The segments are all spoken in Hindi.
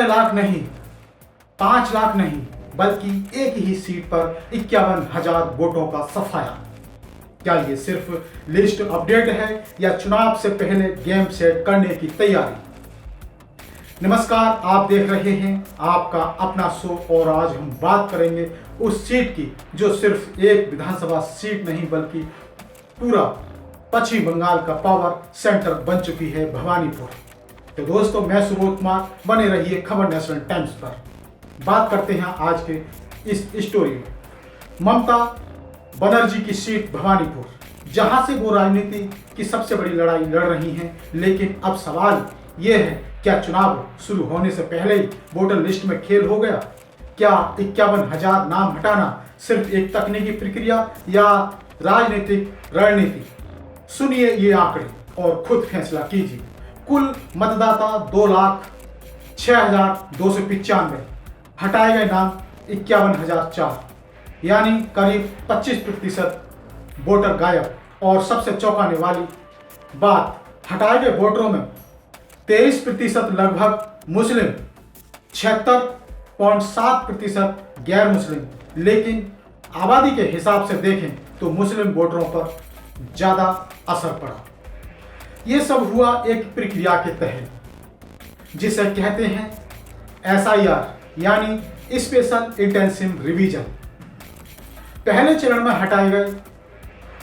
6 लाख नहीं, 5 लाख नहीं, बल्कि एक ही सीट पर 51,000 वोटों का सफाया। क्या ये सिर्फ लिस्ट अपडेट है या चुनाव से पहले गेम सेट करने की तैयारी? नमस्कार, आप देख रहे हैं आपका अपना शो और आज हम बात करेंगे उस सीट की जो सिर्फ एक विधानसभा सीट नहीं बल्कि पूरा पश्चिम बंगाल का पावर सेंटर बन चुकी है, भवानीपुर। तो दोस्तों, मैं सुबोध कुमार, बने रहिए खबर नेशनल टाइम्स पर। बात करते हैं आज के इस स्टोरी में। ममता बनर्जी की सीट भवानीपुर, जहां से वो राजनीति की सबसे बड़ी लड़ाई लड़ रही हैं। लेकिन अब सवाल ये है, क्या चुनाव शुरू होने से पहले ही वोटर लिस्ट में खेल हो गया? क्या 51,000 नाम हटाना सिर्फ एक तकनीकी प्रक्रिया या राजनीतिक रणनीति? सुनिए ये आंकड़े और खुद फैसला कीजिए। कुल मतदाता 2,06,295, हटाए गए नाम 51,004, यानी करीब 25% वोटर गायब। और सबसे चौंकाने वाली बात, हटाए गए वोटरों में 23% लगभग मुस्लिम, 76.7% गैर मुस्लिम। लेकिन आबादी के हिसाब से देखें तो मुस्लिम वोटरों पर ज़्यादा असर पड़ा। ये सब हुआ एक प्रक्रिया के तहत, जिसे कहते हैं SIR, यानी स्पेशल इंटेंसिव रिवीजन। पहले चरण में हटाए गए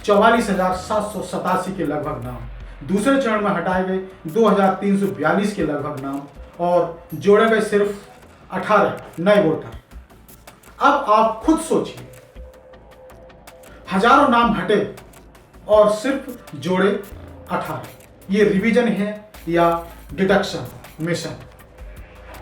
44,787 के लगभग नाम, दूसरे चरण में हटाए गए 2,342 के लगभग नाम और जोड़े गए सिर्फ 18 नए वोटर। अब आप खुद सोचिए, हजारों नाम हटे और सिर्फ जोड़े 18। ये रिवीजन है या डिडक्शन मिशन?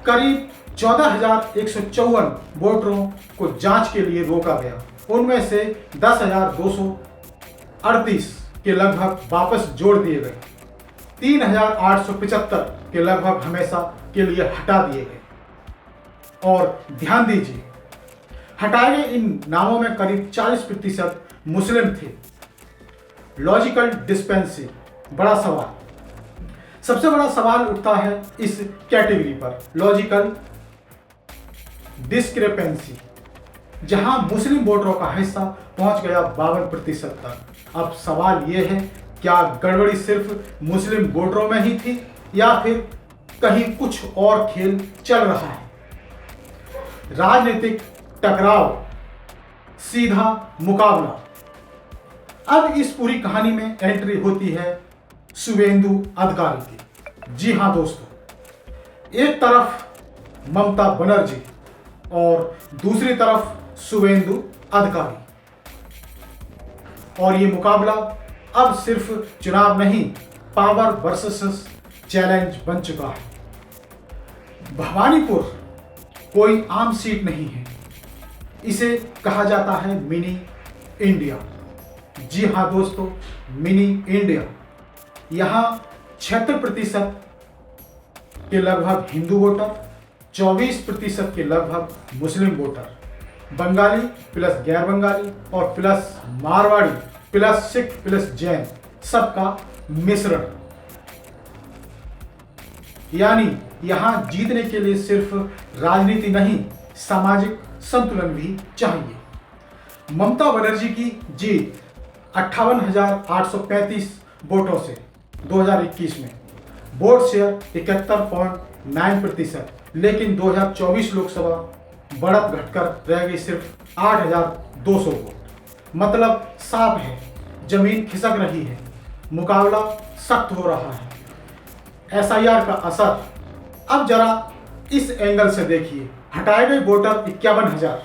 करीब 14,154 वोटरों को जांच के लिए रोका गया। उनमें से 10,238 के लगभग वापस जोड़ दिए गए। 3,875 के लगभग हमेशा के लिए हटा दिए गए। और ध्यान दीजिए, हटाए गए इन नामों में करीब 40% मुस्लिम थे। लॉजिकल डिस्पेंसी, बड़ा सवाल। सबसे बड़ा सवाल उठता है इस कैटेगरी पर, लॉजिकल डिस्क्रिपेंसी, जहां मुस्लिम वोटरों का हिस्सा पहुंच गया 52% तक। अब सवाल यह है, क्या गड़बड़ी सिर्फ मुस्लिम वोटरों में ही थी या फिर कहीं कुछ और खेल चल रहा है? राजनीतिक टकराव, सीधा मुकाबला। अब इस पूरी कहानी में एंट्री होती है शुवेंदु अधिकारी की। जी हां दोस्तों, एक तरफ ममता बनर्जी और दूसरी तरफ शुवेंदु अधिकारी, और ये मुकाबला अब सिर्फ चुनाव नहीं, पावर वर्सेस चैलेंज बन चुका है। भवानीपुर कोई आम सीट नहीं है, इसे कहा जाता है मिनी इंडिया। जी हाँ दोस्तों, मिनी इंडिया। यहाँ 76% के लगभग हिंदू वोटर, 24% के लगभग मुस्लिम वोटर, बंगाली प्लस गैर बंगाली और plus Marwari plus Sikh plus Jain, सबका मिश्रण। यानी यहां जीतने के लिए सिर्फ राजनीति नहीं, सामाजिक संतुलन भी चाहिए। ममता बनर्जी की जीत 58,835 वोटों से 2021 में, वोट शेयर 71.9%। लेकिन 2024 लोकसभा बढ़त घटकर रह गई सिर्फ 8,200 वोट। मतलब साफ है, जमीन खिसक रही है, मुकाबला सख्त हो रहा है। SIR का असर अब जरा इस एंगल से देखिए। हटाए गए वोटर 51,000,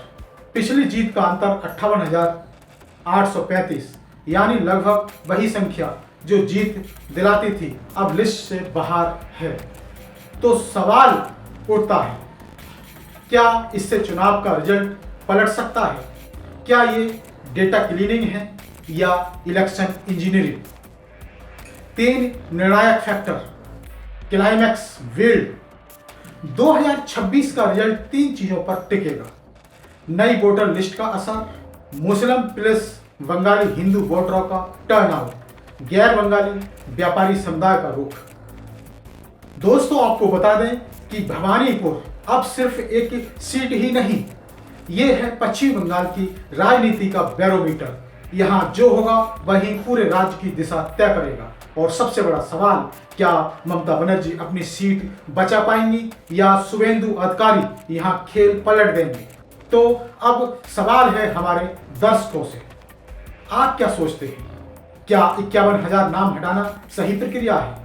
पिछली जीत का अंतर 58,835, यानी लगभग वही संख्या जो जीत दिलाती थी, अब लिस्ट से बाहर है। तो सवाल उठता है, क्या इससे चुनाव का रिजल्ट पलट सकता है? क्या ये डेटा क्लीनिंग है या इलेक्शन इंजीनियरिंग? 3 निर्णायक फैक्टर, क्लाइमैक्स विल्ड। 2026 का रिजल्ट 3 चीजों पर टिकेगा। नई वोटर लिस्ट का असर, मुस्लिम प्लस बंगाली हिंदू वोटरों का टर्नआउट, गैर बंगाली व्यापारी समुदाय का रुख। दोस्तों आपको बता दें कि भवानीपुर अब सिर्फ एक सीट ही नहीं, ये है पश्चिम बंगाल की राजनीति का बैरोमीटर। यहाँ जो होगा वही पूरे राज्य की दिशा तय करेगा। और सबसे बड़ा सवाल, क्या ममता बनर्जी अपनी सीट बचा पाएंगी या शुभेंदु अधिकारी यहाँ खेल पलट देंगे? तो अब सवाल है हमारे दर्शकों से, आप क्या सोचते हैं? क्या 51,000 नाम हटाना सही प्रक्रिया है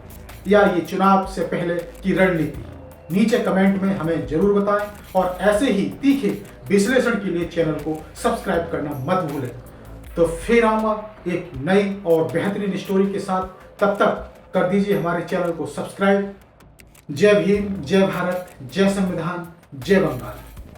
या ये चुनाव से पहले की रणनीति? नीचे कमेंट में हमें जरूर बताएं और ऐसे ही तीखे विश्लेषण के लिए चैनल को सब्सक्राइब करना मत भूलें। तो फिर आऊंगा एक नई और बेहतरीन स्टोरी के साथ, तब तक कर दीजिए हमारे चैनल को सब्सक्राइब। जय भीम, जय भारत, जय संविधान, जय बंगाल।